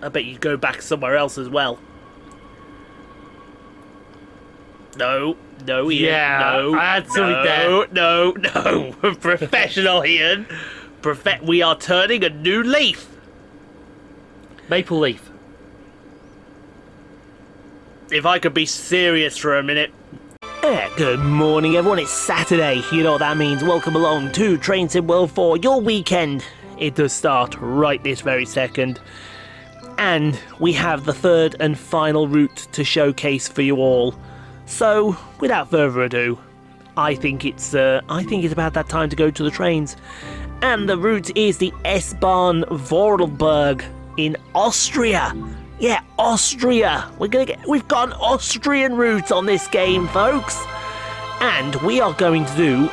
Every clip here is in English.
I bet you'd go back somewhere else as well. No, Ian. Yeah, no, I had something there. No. Professional, Ian. We are turning a new leaf. Maple leaf. If I could be serious for a minute. Good morning, everyone. It's Saturday. You know what that means. Welcome along to Train Sim World 4, your weekend. It does start right this very second. And we have the third and final route to showcase for you all. So, without further ado, I think it's about that time to go to the trains. And the route is the S-Bahn Vorarlberg in Austria. Yeah, Austria. We've got an Austrian route on this game, folks. And we are going to do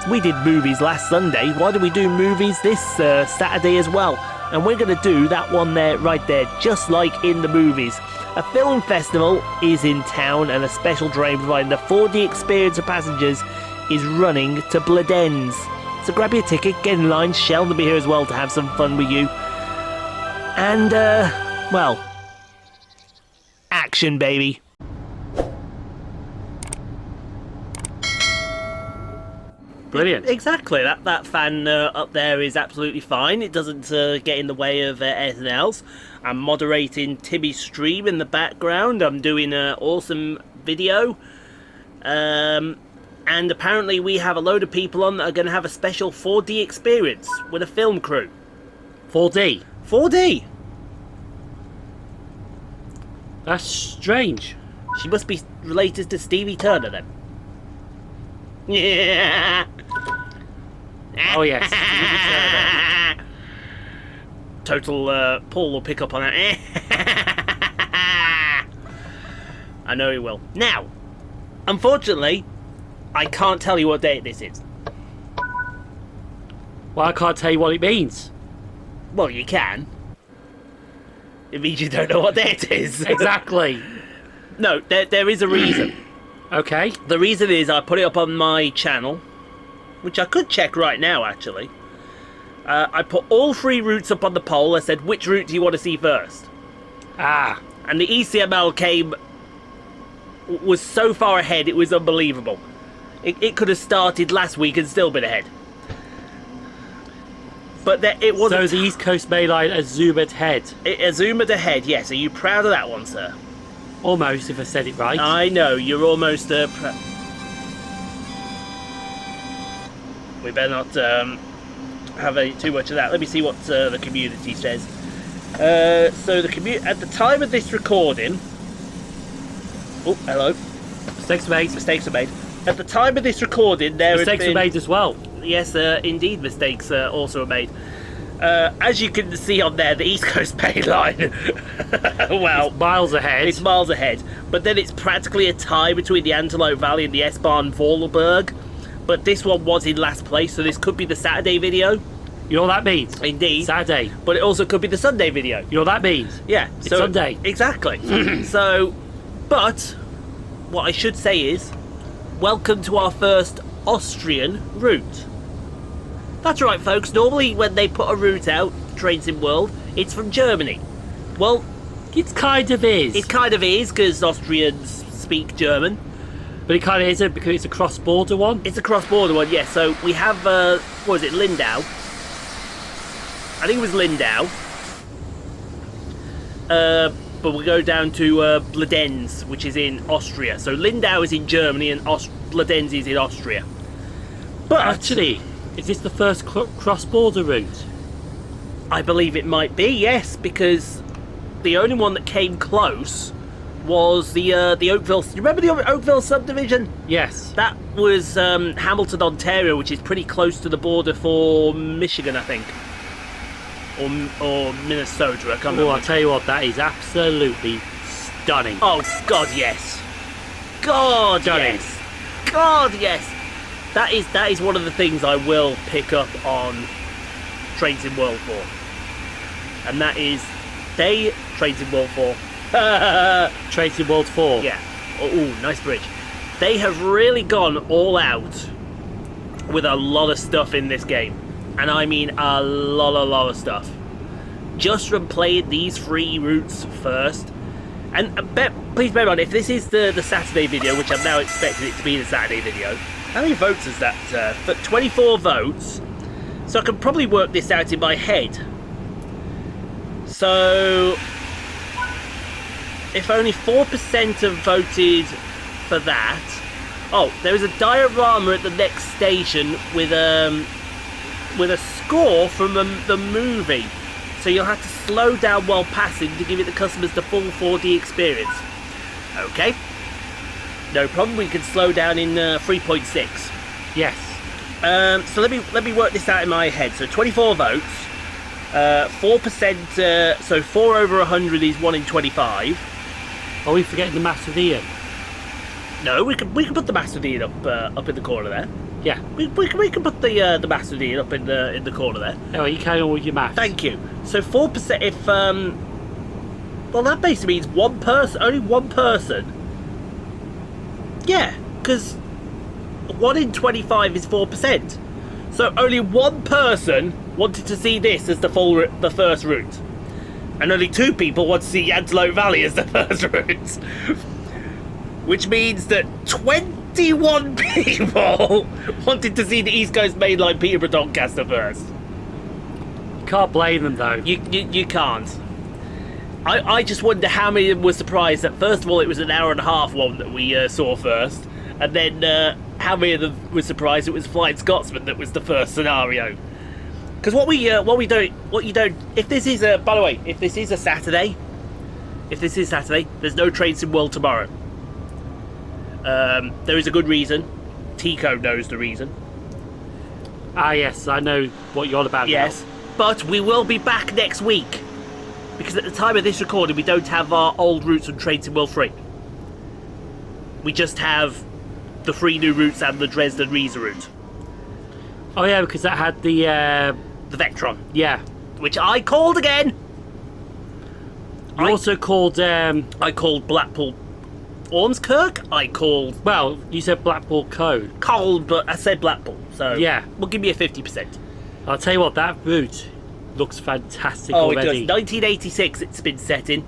we did movies last Sunday. Why do we do movies this Saturday as well? And we're going to do that one there, right there, just like in the movies. A film festival is in town, and a special train providing the 4D experience of passengers is running to Bludenz. So grab your ticket, get in line. Sheldon will be here as well to have some fun with you. And, well, action, baby. Brilliant. Exactly. That fan up there is absolutely fine. It doesn't get in the way of anything else. I'm moderating Timmy's stream in the background. I'm doing an awesome video. And apparently we have a load of people on that are going to have a special 4D experience with a film crew. 4D. 4D. That's strange. She must be related to Stevie Turner then. Yeah. Oh yes. Stevie Turner. Total Paul will pick up on that. I know he will. Now, unfortunately, I can't tell you what date this is. Well, I can't tell you what it means. Well, you can. It means you don't know what day it is. Exactly. No, there is a reason. Okay. The reason is I put it up on my channel, which I could check right now, actually. I put all 3 routes up on the poll. I said, which route do you want to see first? Ah. And the ECML was so far ahead, it was unbelievable. It could have started last week and still been ahead. But it wasn't. So the East Coast Main Line has zoomed ahead. It has zoomed ahead, yes. Are you proud of that one, sir? Almost, if I said it right. I know, you're almost... we better not have too much of that. Let me see what the community says. So at the time of this recording... Oh, hello. Mistakes made. Mistakes are made. At the time of this recording, Mistakes were made as well. Yes, indeed, mistakes also are made. As you can see on there, the East Coast Main Line, well, it's miles ahead. It's miles ahead, but then it's practically a tie between the Antelope Valley and the S-Bahn Vorarlberg. But this one was in last place, so this could be the Saturday video. You know what that means? Indeed. Saturday. But it also could be the Sunday video. You know what that means? Yeah. It's Sunday. Exactly. So, but what I should say is, welcome to our first Austrian route. That's right, folks. Normally when they put a route out, Train Sim World, it's from Germany. Well, it kind of is. It kind of is, because Austrians speak German. But it kind of isn't, because it's a cross-border one. It's a cross-border one, yes. So we have, what was it, Lindau? I think it was Lindau. But we go down to Bludenz, which is in Austria. So Lindau is in Germany and Bludenz is in Austria. But actually, is this the first cross-border route? I believe it might be, yes, because the only one that came close was the Oakville. You remember the Oakville subdivision? Yes. That was Hamilton, Ontario, which is pretty close to the border for Michigan, I think. Or Minnesota, I can't remember. Oh, I'll tell you what, that is absolutely stunning. Oh, God, yes. God, stunning. Yes. God, yes. That is one of the things I will pick up on Train Sim World 4. And that is Train Sim World 4. Train Sim World 4. Yeah. Oh, nice bridge. They have really gone all out with a lot of stuff in this game. And I mean a lot of stuff. just from playing these 3 routes first. And please bear in mind, if this is the Saturday video, which I'm now expecting it to be the Saturday video, how many votes is that? 24 votes. So I can probably work this out in my head. So if only 4% have voted for that. Oh, there is a diorama at the next station with a score from the movie. So you'll have to slow down while passing to give it the customers the full 4D experience. Okay. No problem, we can slow down in 3.6. Yes. So let me work this out in my head. So 24 votes, 4%. So 4 over 100 is 1 in 25. Are we forgetting the Master Ian? No, we can put the Master Dean up in the corner there. Yeah. We can put the Master Dean up in the corner there. Anyway, you carry on with your maths. Thank you. So 4%. If well, that basically means one person, only one person. Yeah, because 1 in 25 is 4%. So only one person wanted to see this as the first route, and only 2 people want to see Antelope Valley as the first route. Which means that 21 people wanted to see the East Coast Mainline Peterborough Doncaster first. You can't blame them though. You can't. I just wonder how many of them were surprised that first of all it was an hour and a half one that we saw first, and then how many of them were surprised it was Flying Scotsman that was the first scenario. Because what you don't, if this is by the way, if this is Saturday, there's no Train Sim World tomorrow. There is a good reason. Tico knows the reason. Ah yes, I know what you're on about. Yes, now. but we will be back next week, because at the time of this recording we don't have our old routes on Train Sim World 3. We just have the 3 new routes and the Dresden-Riesa route. Oh yeah, because that had the Vectron. Yeah. Which I called again. You also called I called Blackpool Ormskirk. I called... Well, you said Blackpool Code. Called, but I said Blackpool. So yeah. We'll give you a 50%. I'll tell you what, that route looks fantastic already. already. It does. 1986 it's been set in.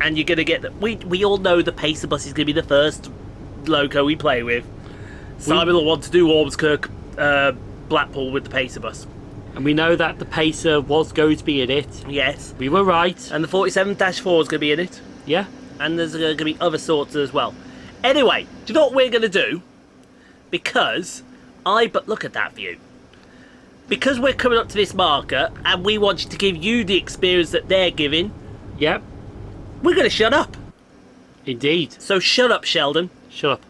And you're going to get... We all know the Pacer bus is going to be the first loco we play with. Simon will want to do Ormskirk, Blackpool with the Pacer bus. And we know that the Pacer was going to be in it. Yes. We were right. And the 47-4 is going to be in it. Yeah. And there's going to be other sorts as well. Anyway, do you know what we're going to do? Because but look at that view. Because we're coming up to this marker and we want to give you the experience that they're giving. Yep. We're going to shut up. Indeed. So shut up, Sheldon. Shut up.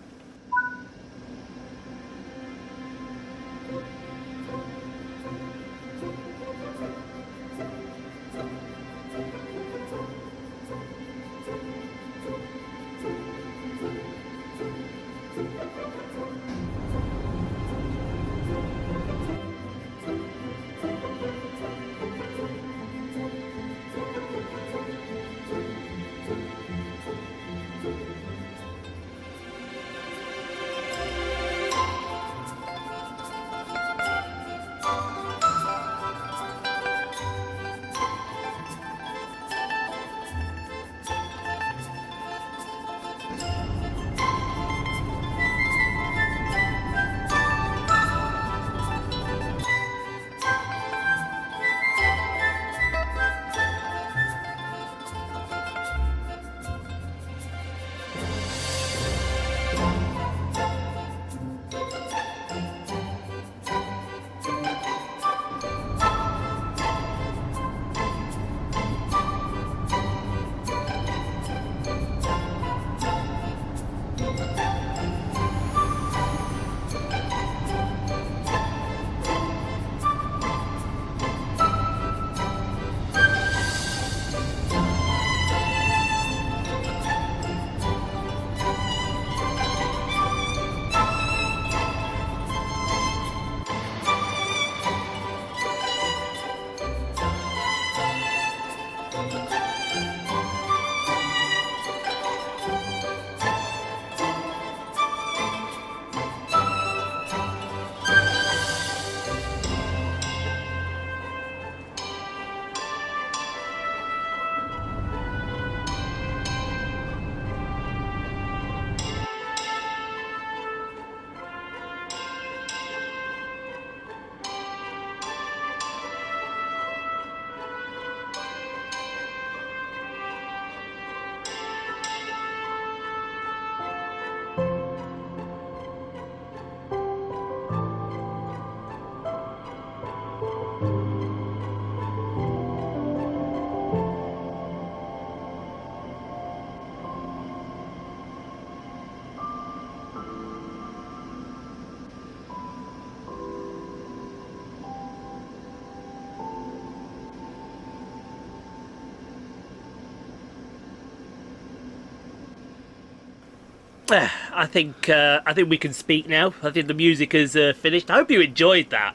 I think we can speak now. I think the music is finished. I hope you enjoyed that.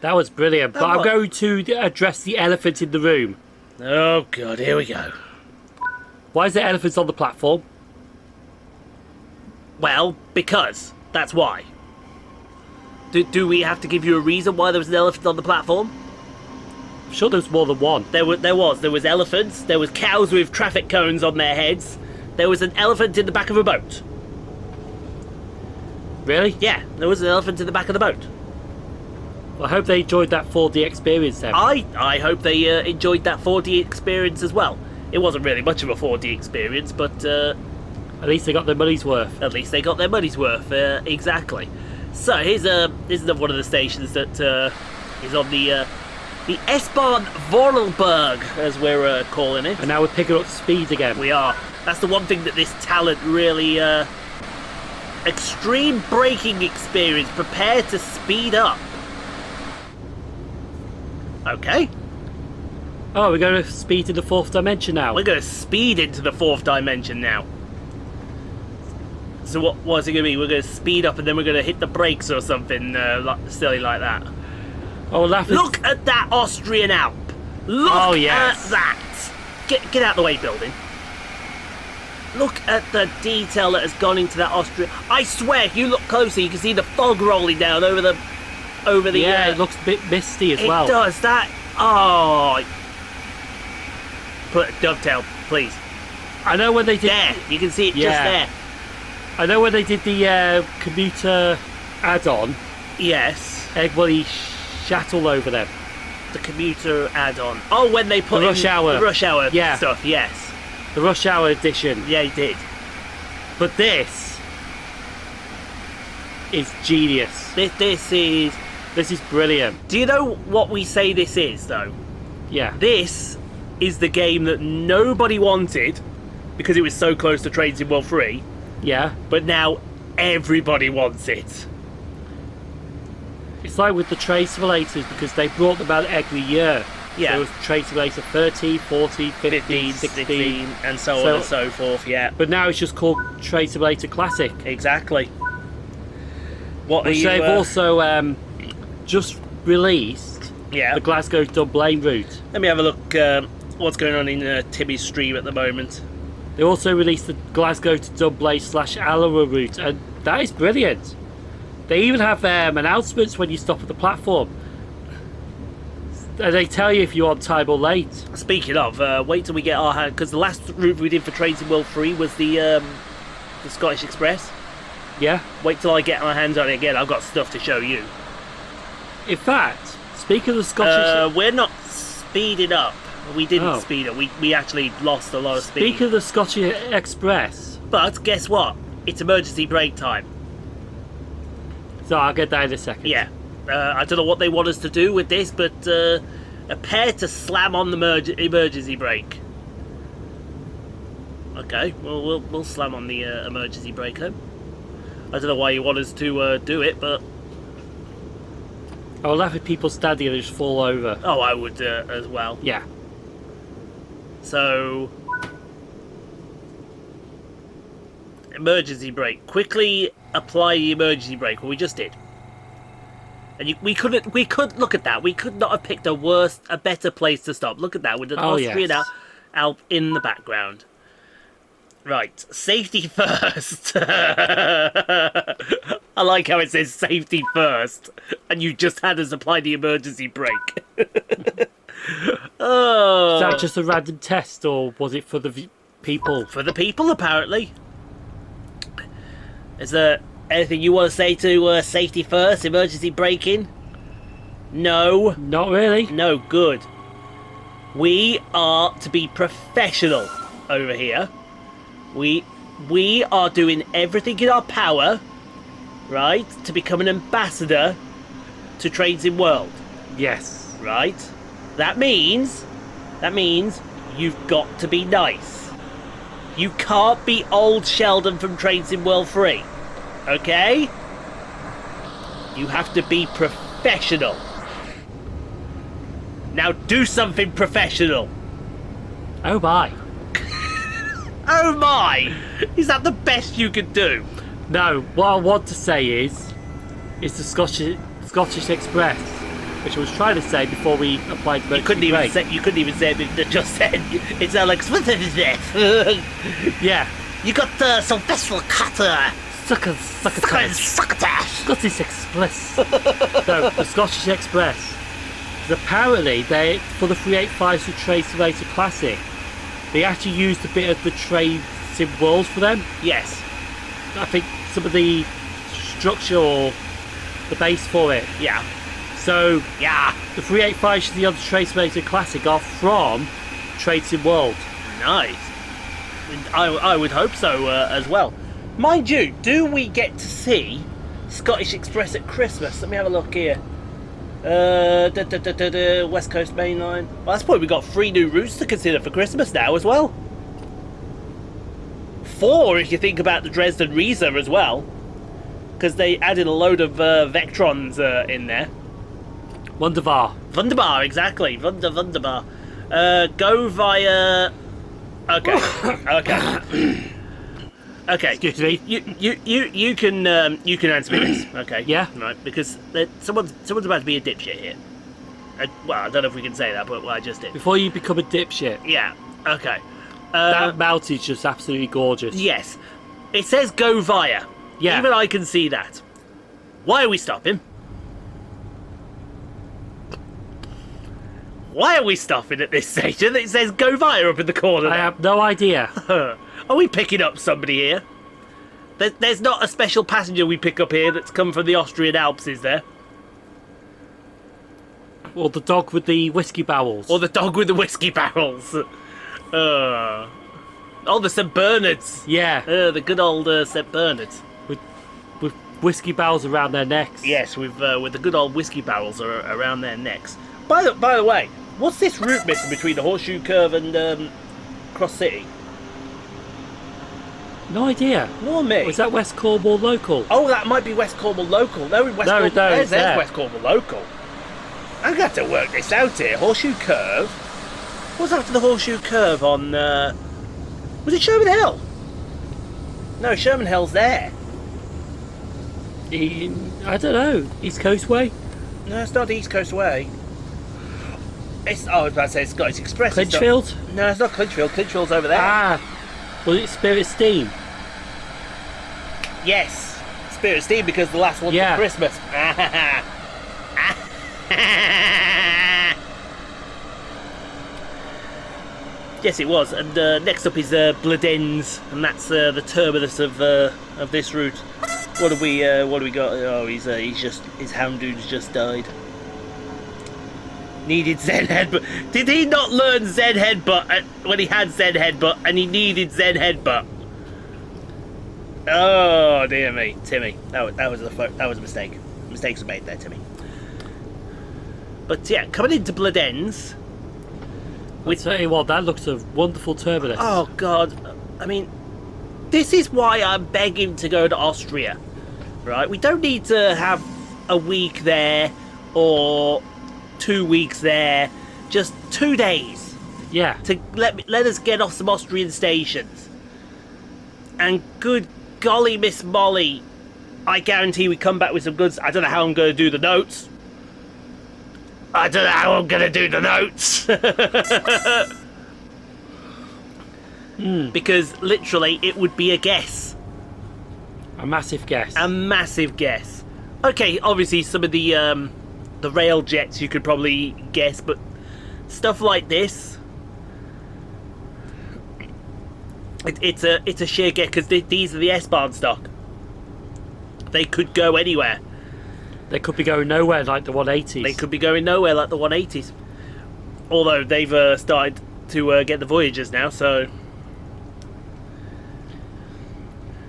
That was brilliant. But I'm was. going to address the elephant in the room. Oh god, here we go. Why is there elephants on the platform? Well, because that's why. Do we have to give you a reason why there was an elephant on the platform? I'm sure there's more than one. There was elephants. There was cows with traffic cones on their heads. There was an elephant in the back of a boat. Really? Yeah, there was an elephant in the back of the boat. Well, I hope they enjoyed that 4D experience then. I hope they enjoyed that 4D experience as well. It wasn't really much of a 4D experience, but At least they got their money's worth. at least they got their money's worth. Exactly. So here's another one of the stations that is on the S-Bahn Vorarlberg, as we're calling it. And now we're picking up speed again. We are. That's the one thing that this talent really... extreme braking experience. Prepare to speed up. Okay. Oh, we're going to speed to the 4th dimension now. We're going to speed into the 4th dimension now. So what's it going to be? We're going to speed up and then we're going to hit the brakes or something silly like that. Oh, Look at that Austrian Alp. Look yes. at that. Get out the way, building. Look at the detail that has gone into that Austria. I swear, if you look closer, you can see the fog rolling down over the. Yeah, it looks a bit misty as well. It does. That. Oh. Put a dovetail, please. I know when they did. There, you can see it just Yeah. there. I know when they did the commuter add-on. Yes. Everybody shat all over them. The commuter add-on. Oh, when they put The rush in hour. the rush hour Yeah. stuff. Yes. The rush hour edition. Yeah, he did. But this is genius. This is. This is brilliant. Do you know what we say this is, though? Yeah. This is the game that nobody wanted because it was so close to Trains in World 3, Yeah. but now everybody wants it. It's like with the train simulators because they brought them out every year. Yeah. There was Train Simulator 30, 40, 15, 15, 16. 16, and so on and so forth, yeah. But now it's just called Train Simulator Classic. Exactly. What Which are you, they've also just released yeah. the Glasgow Dublin route. Let me have a look what's going on in Timmy's stream at the moment. They also released the Glasgow to Dublin / Alloa route, and that is brilliant. They even have announcements when you stop at the platform. And they tell you if you're on time or late. Speaking of, wait till we get our hand, because the last route we did for Trains in World 3 was the Scottish Express. Yeah. Wait till I get my hands on it again. I've got stuff to show you. In fact, speaking of the Scottish... we're not speeding up. We didn't Oh. speed up. We actually lost a lot of speed. Speaking of the Scottish Express... But guess what? It's emergency brake time. So I'll get that in a second. Yeah. I don't know what they want us to do with this, but prepare to slam on the emergency brake. Okay, well, we'll slam on the emergency brake then. I don't know why you want us to do it, but... I will laugh at people standing and just fall over. Oh, I would as well. Yeah. So... Emergency brake. Quickly apply the emergency brake. Well, we just did. And we could look at that. We could not have picked a better place to stop. Look at that with the Austrian Alp in the background. Right, safety first. I like how it says safety first, and you just had us apply the emergency brake. Oh, Is that just a random test, or was it for the people? for the people, apparently. Is there anything you want to say to safety first, emergency braking? No. Not really. No, good. We are to be professional over here. We are doing everything in our power, right, to become an ambassador to Trains in World, Yes. right? That means you've got to be nice. You can't be old Sheldon from Trains in World 3, okay? You have to be professional. Now do something professional. Oh my. Oh my! Is that the best you could do? No, what I want to say is the Scottish Express, which I was trying to say before we applied the You couldn't even say it just then. It's like Yeah. You got Sylvester Cutter. Scottish Express. No, the Scottish Express. Apparently, they for the 385 to Train Simulator Classic, they actually used a bit of the Train Sim World for them. Yes. I think some of the structure or the base for it. Yeah. So Yeah. the 385s the other Train Simulator Classic are from Train Sim World. Nice. I would hope so as well. Mind you, do we get to see Scottish Express at Christmas? Let me have a look here. West Coast Main Line. Well, that's probably got 3 new routes to consider for Christmas now as well. 4 if you think about the Dresden Riesa as well, because they added a load of Vectrons in there. Wunderbar. Wunderbar, exactly. Wunderbar. Go via. Okay. Okay. Okay. Excuse me. You can answer me this. Okay. Yeah. Right. Because someone's about to be a dipshit here. Well, I don't know if we can say that, but I just did. Before you become a dipshit, Yeah. Okay. that mount is just absolutely gorgeous. Yes. It says go via. Yeah. Even I can see that. Why are we stopping? Why are we stopping at this station? It says go via up in the corner. I have no idea. Are we picking up somebody here? There's not a special passenger we pick up here that's come from the Austrian Alps, is there? Or the dog with the whiskey barrels. Or the dog with the whiskey barrels? Oh, the St. Bernards. Yeah, The good old St. Bernards. with whiskey barrels around their necks. Yes, with the good old whiskey barrels around their necks. By the way, what's this route missing between the Horseshoe Curve and Cross City? No idea. Nor me. Was that West Cornwall local? Oh, that might be West Cornwall Local. No, West No, Cornwall. There's there. West Cornwall Local. I'm going to have to work this out here. Horseshoe Curve. What's after the Horseshoe Curve on... was it Sherman Hill? No, Sherman Hill's there. I don't know. East Coast Way? No, it's not East Coast Way. I was about to say Scottish Express. Clinchfield? No, it's not Clinchfield. Clinchfield's over there. Ah, was it Spirit Steam? Yes. Spirit Steam, because the last one's Yeah. for Christmas. Yes, it was. And next up is Bludenz, and that's the terminus of this route. What have we got? Oh, his Houndoon's just died. Needed Zen Headbutt. Did he not learn Zen Headbutt when he had Zen Headbutt and he needed Zen Headbutt? Oh dear me, Timmy. That was a mistake. Mistakes were made there, Timmy. But yeah, coming into Bludenz. I'll tell you what, that looks a wonderful terminus. Oh God, I mean, this is why I'm begging to go to Austria, right? We don't need to have a week there or 2 weeks there, just 2 days Yeah. to let us get off some Austrian stations. And good golly, Miss Molly, I guarantee we come back with some goods. I don't know how I'm going to do the notes. Because literally it would be a guess. A massive guess. A massive guess. Okay, obviously some of the rail jets you could probably guess, but stuff like this, it's a sheer guess, because these are the S-Bahn stock. They could go anywhere. They could be going nowhere like the 180s. They could be going nowhere like the 180s. Although they've started to get the Voyagers now, so...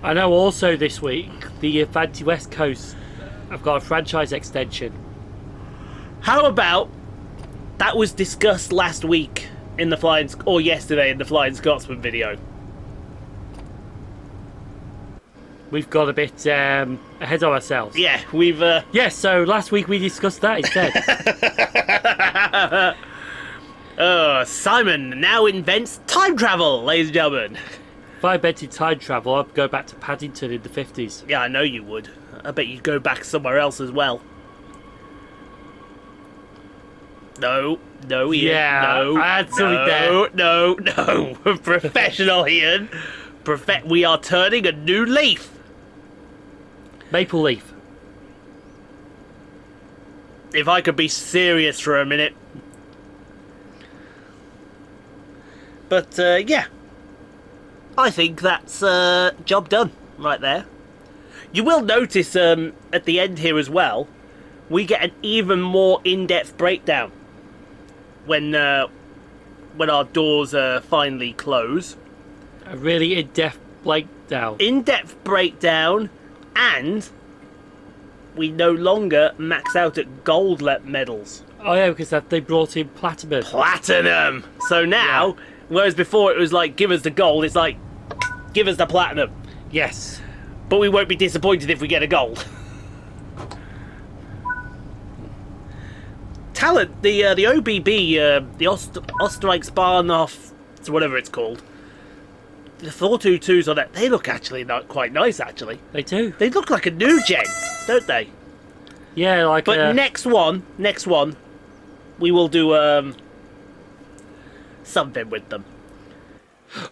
I know also this week, the Avanti West Coast have got a franchise extension. How about that was discussed last week in the Flying... or yesterday in the Flying Scotsman video. We've got a bit ahead of ourselves. Yeah, we've... Yes, so last week we discussed that instead. Simon now invents time travel, ladies and gentlemen. If I invented time travel, I'd go back to Paddington in the 50s. Yeah, I know you would. I bet you'd go back somewhere else as well. No, Ian. Yeah, no, I had something there. No. Professional, Ian. We are turning a new leaf. Maple leaf. If I could be serious for a minute. But, yeah. I think that's job done right there. You will notice at the end here as well, we get an even more in-depth breakdown when our doors finally close. A really in-depth breakdown. In-depth breakdown, and we no longer max out at gold medals. Oh yeah, because they brought in platinum. Platinum! So now, whereas before it was like, give us the gold, it's like, give us the platinum. Yes. But we won't be disappointed if we get a gold. Talent, the OBB, the S-Bahn so whatever it's called. The 422s on that, they look actually not quite nice, actually. They do. They look like a new gen, don't they? Yeah, like. But next one, we will do something with them.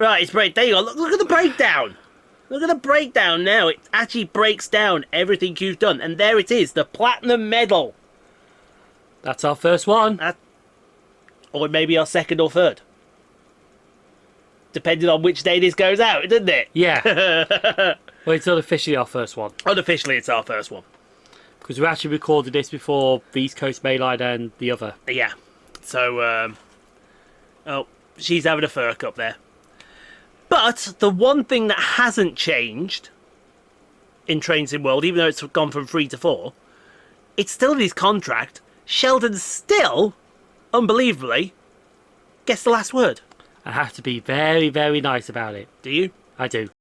Right, it's break. There you go. Look at the breakdown. Look at the breakdown now. It actually breaks down everything you've done, and there it is, the platinum medal. That's our first one. Or maybe our second or third. Depending on which day this goes out, doesn't it? Yeah. Well, it's unofficially our first one. Unofficially, it's our first one. Because we actually recorded this before the East Coast Mainline and the other. Yeah. So, oh, she's having a fur cup there. But the one thing that hasn't changed in Train Sim World, even though it's gone from 3 to 4, it's still in his contract. Sheldon still, unbelievably, gets the last word. I have to be very, very nice about it. Do you? I do.